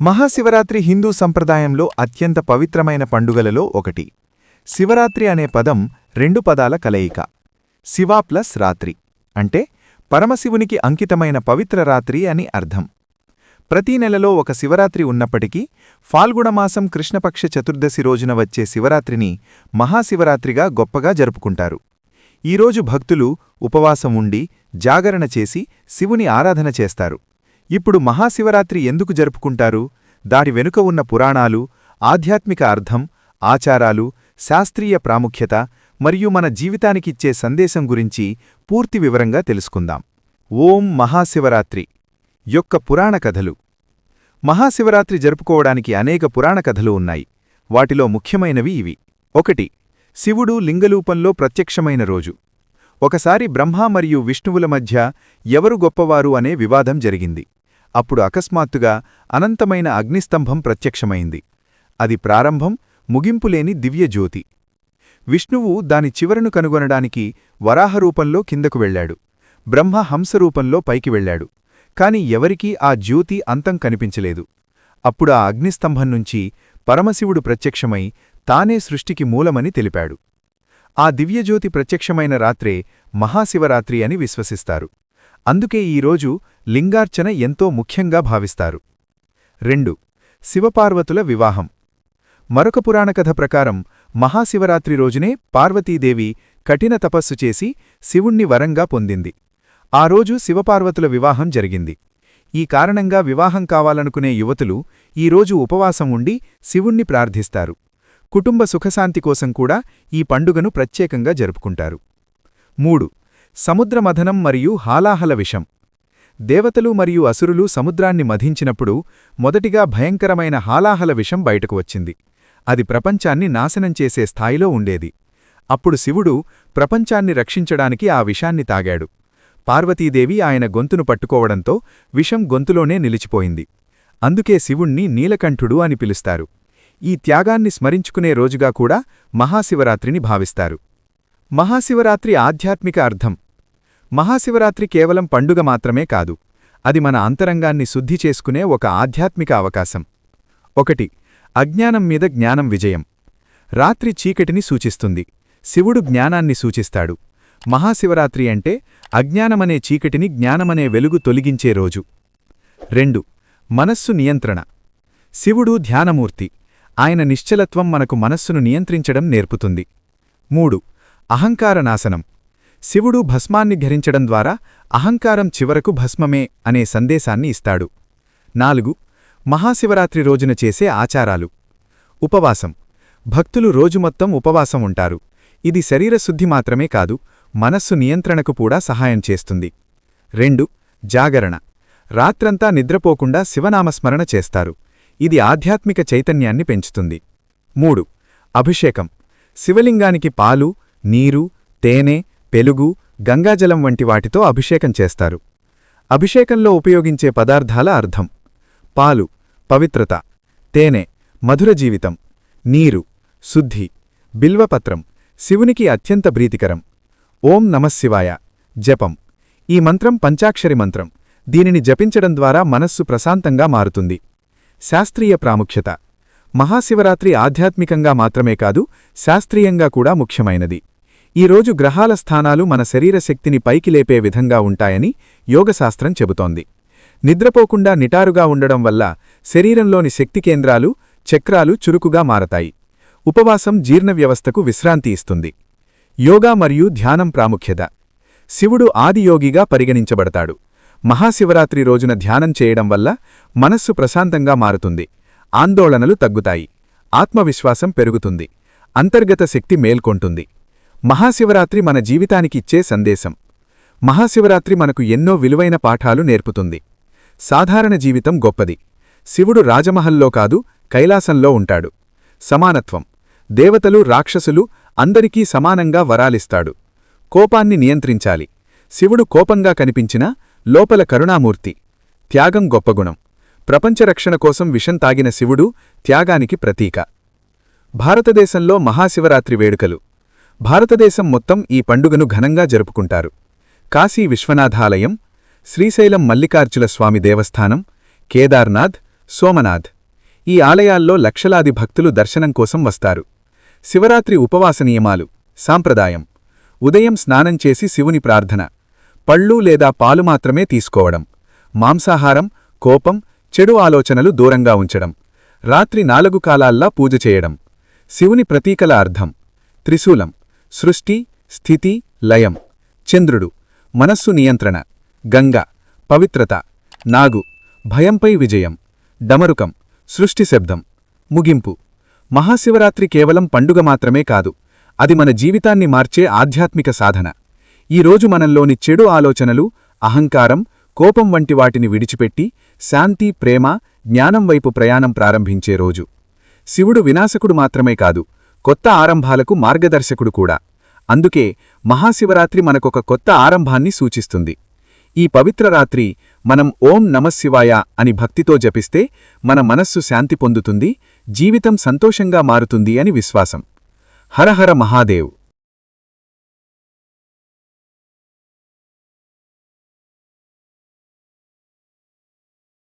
మహాశివరాత్రి హిందూ సంప్రదాయంలో అత్యంత పవిత్రమైన పండుగలలో ఒకటి. శివరాత్రి అనే పదం రెండు పదాల కలయిక. శివ ప్లస్ రాత్రి అంటే పరమశివునికి అంకితమైన పవిత్ర రాత్రి అని అర్థం. ప్రతీ నెలలో ఒక శివరాత్రి ఉన్నప్పటికీ ఫాల్గుణమాసం కృష్ణపక్ష చతుర్దశి రోజున వచ్చే శివరాత్రిని మహాశివరాత్రిగా గొప్పగా జరుపుకుంటారు. ఈరోజు భక్తులు ఉపవాసం ఉండి జాగరణ చేసి శివుని ఆరాధన చేస్తారు. ఇప్పుడు మహాశివరాత్రి ఎందుకు జరుపుకుంటారు? దాని వెనుక ఉన్న పురాణాలు, ఆధ్యాత్మిక అర్థం, ఆచారాలు, శాస్త్రీయ ప్రాముఖ్యత మరియు మన జీవితానికిచ్చే సందేశం గురించి పూర్తి వివరంగా తెలుసుకుందాం. ఓం మహాశివరాత్రి యొక్క పురాణ కథలు. మహాశివరాత్రి జరుపుకోవడానికి అనేక పురాణ కథలు ఉన్నాయి. వాటిలో ముఖ్యమైనవి ఇవి. 1. శివుడు లింగరూపంలో ప్రత్యక్షమైన రోజు. ఒకసారి బ్రహ్మ మరియు విష్ణువుల మధ్య ఎవరు గొప్పవారు అనే వివాదం జరిగింది. అప్పుడు అకస్మాత్తుగా అనంతమైన అగ్నిస్తంభం ప్రత్యక్షమైంది. అది ప్రారంభం, ముగింపులేని దివ్యజ్యోతి. విష్ణువు దాని చివరను కనుగొనడానికి వరాహరూపంలో కిందకు వెళ్లాడు. బ్రహ్మ హంసరూపంలో పైకి వెళ్లాడు. కాని ఎవరికీ ఆ జ్యోతి అంతం కనిపించలేదు. అప్పుడు ఆ అగ్నిస్తంభం నుంచి పరమశివుడు ప్రత్యక్షమై తానే సృష్టికి మూలమని తెలిపాడు. ఆ దివ్యజ్యోతి ప్రత్యక్షమైన రాత్రే మహాశివరాత్రి అని విశ్వసిస్తారు. అందుకే ఈరోజు లింగార్చన ఎంతో ముఖ్యంగా భావిస్తారు. 2. శివపార్వతుల వివాహం. మరొక పురాణకథ ప్రకారం మహాశివరాత్రి రోజునే పార్వతీదేవి కఠిన తపస్సు చేసి శివుణ్ణి వరంగా పొందింది. ఆ రోజు శివపార్వతుల వివాహం జరిగింది. ఈ కారణంగా వివాహం కావాలనుకునే యువతులు ఈరోజు ఉపవాసం ఉండి శివుణ్ణి ప్రార్థిస్తారు. కుటుంబ సుఖశాంతి కోసం కూడా ఈ పండుగను ప్రత్యేకంగా జరుపుకుంటారు. 3. సముద్రమథనం మరియు హాలాహల విషం. దేవతలు మరియు అసురులు సముద్రాన్ని మధించినప్పుడు మొదటిగా భయంకరమైన హాలాహల విషం బయటకు వచ్చింది. అది ప్రపంచాన్ని నాశనం చేసే స్థాయిలో ఉండేది. అప్పుడు శివుడు ప్రపంచాన్ని రక్షించడానికి ఆ విషాన్ని తాగాడు. పార్వతీదేవి ఆయన గొంతును పట్టుకోవడంతో విషం గొంతులోనే నిలిచిపోయింది. అందుకే శివుణ్ణి నీలకంఠుడు అని పిలుస్తారు. ఈ త్యాగాన్ని స్మరించుకునే రోజుగా కూడా మహాశివరాత్రిని భావిస్తారు. మహాశివరాత్రి ఆధ్యాత్మిక అర్థం. మహాశివరాత్రి కేవలం పండుగ మాత్రమే కాదు, అది మన అంతరంగాన్ని శుద్ధి చేసుకునే ఒక ఆధ్యాత్మిక అవకాశం. 1. అజ్ఞానం మీద జ్ఞానం విజయం. రాత్రి చీకటిని సూచిస్తుంది, శివుడు జ్ఞానాన్ని సూచిస్తాడు. మహాశివరాత్రి అంటే అజ్ఞానమనే చీకటిని జ్ఞానమనే వెలుగు తొలగించే రోజు. 2. మనస్సు నియంత్రణ. శివుడు ధ్యానమూర్తి, ఆయన నిశ్చలత్వం మనకు మనస్సును నియంత్రించడం నేర్పుతుంది. 3. అహంకార నాశనం. శివుడు భస్మాన్ని ధరించడం ద్వారా అహంకారం చివరకు భస్మమే అనే సందేశాన్ని ఇస్తాడు. 4. మహాశివరాత్రి రోజున చేసే ఆచారాలు. ఉపవాసం. భక్తులు రోజు మొత్తం ఉపవాసం ఉంటారు. ఇది శరీరశుద్ధి మాత్రమే కాదు, మనస్సు నియంత్రణకు కూడా సహాయం చేస్తుంది. 2. జాగరణ. రాత్రంతా నిద్రపోకుండా శివనామస్మరణ చేస్తారు. ఇది ఆధ్యాత్మిక చైతన్యాన్ని పెంచుతుంది. 3. అభిషేకం. శివలింగానికి పాలు, నీరు, తేనె, పెలుగు, గంగాజలం వంటి వాటితో అభిషేకం చేస్తారు. అభిషేకంలో ఉపయోగించే పదార్థాల అర్థం. పాలు పవిత్రత, తేనె మధుర జీవితం, నీరు శుద్ధి, బిల్వపత్రం శివునికి అత్యంత ప్రీతికరం. ఓం నమఃశివాయ జపం. ఈ మంత్రం పంచాక్షరి మంత్రం. దీనిని జపించడం ద్వారా మనస్సు ప్రశాంతంగా మారుతుంది. శాస్త్రీయ ప్రాముఖ్యత. మహాశివరాత్రి ఆధ్యాత్మికంగా మాత్రమే కాదు, శాస్త్రీయంగా కూడా ముఖ్యమైనది. ఈరోజు గ్రహాల స్థానాలు మన శరీర శక్తిని పైకి లేపే విధంగా ఉంటాయని యోగశాస్త్రం చెబుతోంది. నిద్రపోకుండా నిటారుగా ఉండడం వల్ల శరీరంలోని శక్తి కేంద్రాలు, చక్రాలు చురుకుగా మారతాయి. ఉపవాసం జీర్ణ వ్యవస్థకు విశ్రాంతి ఇస్తుంది. యోగా మరియు ధ్యానం ప్రాముఖ్యత. శివుడు ఆదియోగిగా పరిగణించబడతాడు. మహాశివరాత్రి రోజున ధ్యానం చేయడం వల్ల మనస్సు ప్రశాంతంగా మారుతుంది. ఆందోళనలు తగ్గుతాయి. ఆత్మవిశ్వాసం పెరుగుతుంది. అంతర్గత శక్తి మేల్కొంటుంది. మహాశివరాత్రి మన జీవితానికిచ్చే సందేశం. మహాశివరాత్రి మనకు ఎన్నో విలువైన పాఠాలు నేర్పుతుంది. సాధారణ జీవితం గొప్పది. శివుడు రాజమహల్లో కాదు, కైలాసంలో ఉంటాడు. సమానత్వం. దేవతలు, రాక్షసులు అందరికీ సమానంగా వరాలిస్తాడు. కోపాన్ని నియంత్రించాలి. శివుడు కోపంగా కనిపించినా లోపల కరుణామూర్తి. త్యాగం గొప్పగుణం. ప్రపంచరక్షణ కోసం విషం తాగిన శివుడు త్యాగానికి ప్రతీక. భారతదేశంలో మహాశివరాత్రి వేడుకలు. భారతదేశం మొత్తం ఈ పండుగను ఘనంగా జరుపుకుంటారు. కాశీ విశ్వనాథాలయం, శ్రీశైలం మల్లికార్జున స్వామి దేవస్థానం, కేదార్నాథ్, సోమనాథ్ ఈ ఆలయాల్లో లక్షలాది భక్తులు దర్శనం కోసం వస్తారు. శివరాత్రి ఉపవాస నియమాలు సాంప్రదాయం: ఉదయం స్నానం చేసి శివుని ప్రార్థన, పళ్ళు లేదా పాలు మాత్రమే తీసుకోవడం, మాంసాహారం, కోపం, చెడు ఆలోచనలు దూరంగా ఉంచడం, రాత్రి 4 కాలాల్లా పూజ చేయడం. శివుని ప్రతీకల అర్థం: త్రిశూలం సృష్టి, స్థితి, లయం; చంద్రుడు మనస్సు నియంత్రణ, గంగ పవిత్రత, నాగు భయంపై విజయం, డమరుకం సృష్టి శబ్దం. ముగింపు: మహాశివరాత్రి కేవలం పండుగ మాత్రమే కాదు, అది మన జీవితాన్ని మార్చే ఆధ్యాత్మిక సాధన. ఈరోజు మనంలోని చెడు ఆలోచనలు, అహంకారం, కోపం వంటి వాటిని విడిచిపెట్టి శాంతి, ప్రేమ, జ్ఞానం వైపు ప్రయాణం ప్రారంభించే రోజు. శివుడు వినాశకుడు మాత్రమే కాదు, కొత్త ఆరంభాలకు మార్గదర్శకుడు కూడా. అందుకే మహాశివరాత్రి మనకొక కొత్త ఆరంభాన్ని సూచిస్తుంది. ఈ పవిత్ర రాత్రి మనం ఓం నమఃశివాయ అని భక్తితో జపిస్తే మన మనస్సు శాంతి పొందుతుంది, జీవితం సంతోషంగా మారుతుంది అని విశ్వాసం. హర హర మహాదేవ్.